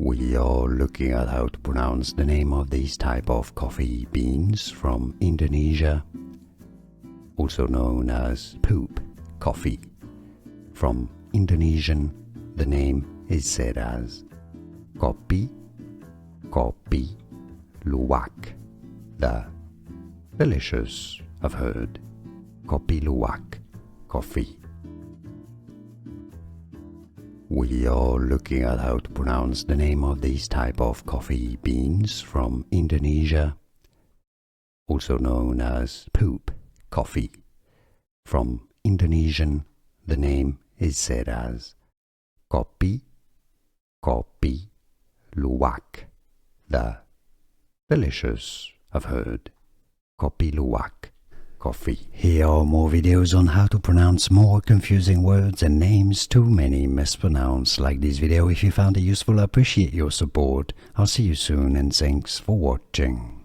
We are looking at how to pronounce the name of this type of coffee beans from Indonesia, also known as poop coffee. From Indonesian, the name is said as Kopi Luwak. The delicious, I've heard, Kopi Luwak Coffee. We are looking at how to pronounce the name of this type of coffee beans from Indonesia, also known as poop coffee. From Indonesian, the name is said as Kopi Luwak. The delicious, I've heard, Kopi Luwak Coffee. Here are more videos on how to pronounce more confusing words and names too many mispronounced. Like this video if you found it useful. I appreciate your support. I'll see you soon and thanks for watching.